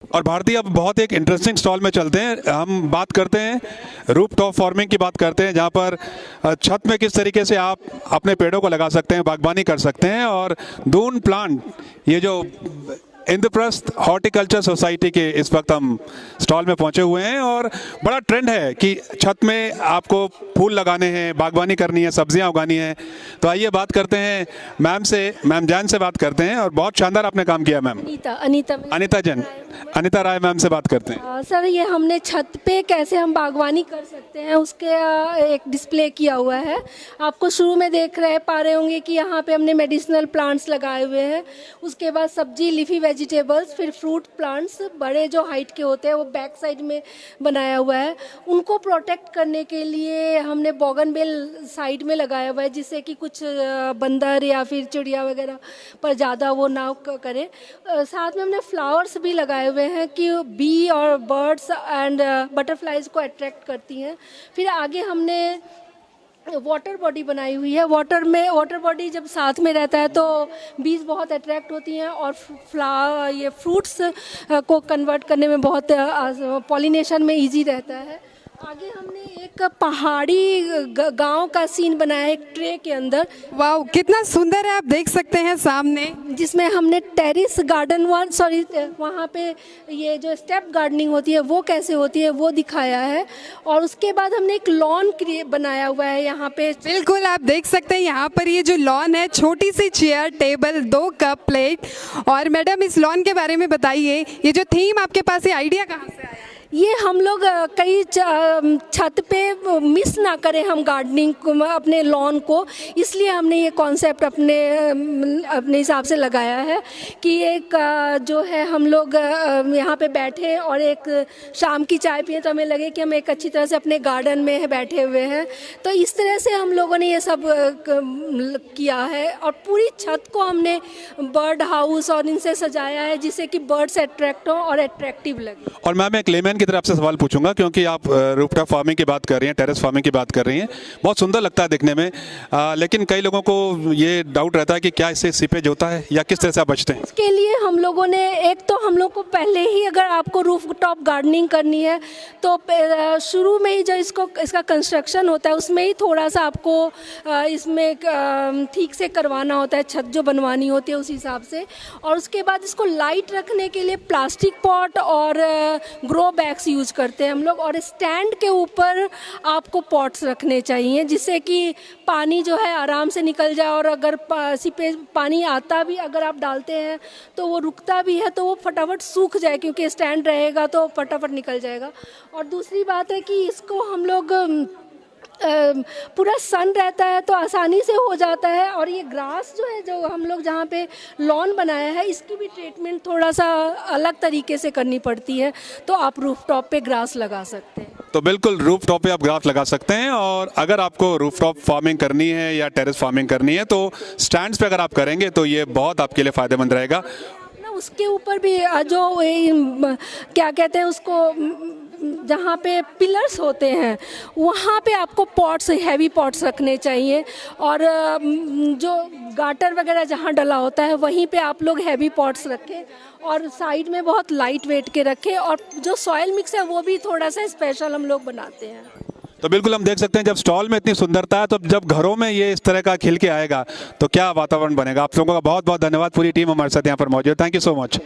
और भारतीय अब बहुत एक इंटरेस्टिंग स्टॉल में चलते हैं। हम बात करते हैं रूफ टॉप फार्मिंग की बात करते हैं, जहाँ पर छत में किस तरीके से आप अपने पेड़ों को लगा सकते हैं, बागबानी कर सकते हैं। और दून प्लांट, ये जो इंद्रप्रस्थ हॉर्टिकल्चर सोसाइटी के इस वक्त हम स्टॉल में पहुंचे हुए हैं और बड़ा ट्रेंड है कि छत में आपको फूल लगाने हैं, बागवानी करनी है, सब्जियां उगानी है। तो आइए बात करते हैं मैम से, मैम जैन से बात करते हैं। और बहुत शानदार आपने काम किया मैम। अनीता राय मैम से बात करते हैं। सर, ये हमने छत पे कैसे हम बागवानी कर सकते हैं उसके एक डिस्प्ले किया हुआ है। आपको शुरू में देख पा रहे होंगे कि यहाँ पे हमने मेडिसिनल प्लांट्स लगाए हुए हैं। उसके बाद सब्जी, लीफी वेजिटेबल्स, फिर फ्रूट प्लांट्स बड़े जो हाइट के होते हैं वो बैक साइड में बनाया हुआ है। उनको प्रोटेक्ट करने के लिए हमने बोगनवेल साइड में लगाया हुआ है, जिससे कि कुछ बंदर या फिर चिड़िया वगैरह पर ज़्यादा वो ना करे। साथ में हमने फ्लावर्स भी लगाए हुए हैं कि बी और बर्ड्स एंड बटरफ्लाइज को अट्रैक्ट करती हैं। फिर आगे हमने वाटर बॉडी बनाई हुई है। वाटर बॉडी जब साथ में रहता है तो बीज बहुत अट्रैक्ट होती हैं और ये फ्रूट्स को कन्वर्ट करने में बहुत पॉलिनेशन में इजी रहता है। आगे हमने एक पहाड़ी गांव का सीन बनाया है एक ट्रे के अंदर। वाह, कितना सुंदर है, आप देख सकते हैं सामने, जिसमें हमने टेरिस गार्डन वहाँ पे ये जो स्टेप गार्डनिंग होती है वो कैसे होती है वो दिखाया है। और उसके बाद हमने एक लॉन बनाया हुआ है यहाँ पे। बिल्कुल आप देख सकते हैं यहाँ पर ये जो लॉन है, छोटी सी चेयर, टेबल, 2 कप, प्लेट। और मैडम, इस लॉन के बारे में बताइए, ये जो थीम आपके पास, ये आइडिया कहाँ से आया? ये हम लोग कई छत पे मिस ना करें हम गार्डनिंग को, अपने लॉन को, इसलिए हमने ये कॉन्सेप्ट अपने हिसाब से लगाया है कि एक जो है हम लोग यहाँ पे बैठे और एक शाम की चाय पिए तो हमें लगे कि हम एक अच्छी तरह से अपने गार्डन में बैठे हुए हैं। तो इस तरह से हम लोगों ने ये सब किया है और पूरी छत को हमने बर्ड हाउस और इनसे सजाया है, जिससे कि बर्ड्स अट्रैक्ट हो और अट्रैक्टिव लगे। और मैम, एक लेमैन की तरफ आपसे सवाल पूछूंगा, क्योंकि आप रूफटॉप फार्मिंग की बात कर रही हैं, टेरेस फार्मिंग की बात कर रही हैं, बहुत सुंदर लगता है दिखने में। लेकिन कई लोगों को ये डाउट रहता है कि क्या इससे सीपेज होता है या किस तरह से आप बचते हैं? इसके लिए हम लोगों ने हम लोग को पहले ही, अगर आपको रूफटॉप गार्डनिंग करनी है तो शुरू में ही जो इसका कंस्ट्रक्शन होता है उसमें ही थोड़ा सा आपको इसमें ठीक से करवाना होता है, छत जो बनवानी होती है उस हिसाब से। और उसके बाद इसको लाइट रखने के लिए प्लास्टिक पॉट और ग्रो बैग्स यूज करते हैं हम लोग। और स्टैंड के ऊपर आपको पॉट्स रखने चाहिए, जिससे कि पानी जो है आराम से निकल जाए। और अगर सीपेज पानी आता भी अगर आप डालते हैं तो वो रुकता भी है तो वो फटाफट सूख जाए, क्योंकि स्टैंड रहेगा तो फटाफट निकल जाएगा। और दूसरी बात है कि इसको हम लोग पूरा सन रहता है तो आसानी से हो जाता है। और ये ग्रास जो है, जो हम लोग जहाँ पे लॉन बनाया है, इसकी भी ट्रीटमेंट थोड़ा सा अलग तरीके से करनी पड़ती है। तो आप रूफटॉप पे ग्रास लगा सकते हैं। तो बिल्कुल रूफटॉप पे आप ग्रास लगा सकते हैं। और अगर आपको रूफटॉप फार्मिंग करनी है या टेरेस फार्मिंग करनी है तो स्टैंड्स पे अगर आप करेंगे तो ये बहुत आपके लिए फ़ायदेमंद रहेगा। उसके ऊपर भी जो क्या कहते हैं उसको, जहाँ पे पिलर्स होते हैं वहाँ पे आपको पॉट्स, हैवी पॉट्स रखने चाहिए। और जो गाटर वगैरह जहाँ डला होता है वहीं पे आप लोग हैवी पॉट्स रखें और साइड में बहुत लाइट वेट के रखें। और जो सॉइल मिक्स है वो भी थोड़ा सा स्पेशल हम लोग बनाते हैं। तो बिल्कुल हम देख सकते हैं, जब स्टॉल में इतनी सुंदरता है तो जब घरों में ये इस तरह का खिल के आएगा तो क्या वातावरण बनेगा। आप लोगों का बहुत बहुत धन्यवाद। पूरी टीम हमारे साथ यहाँ पर मौजूद है। Thank you so much.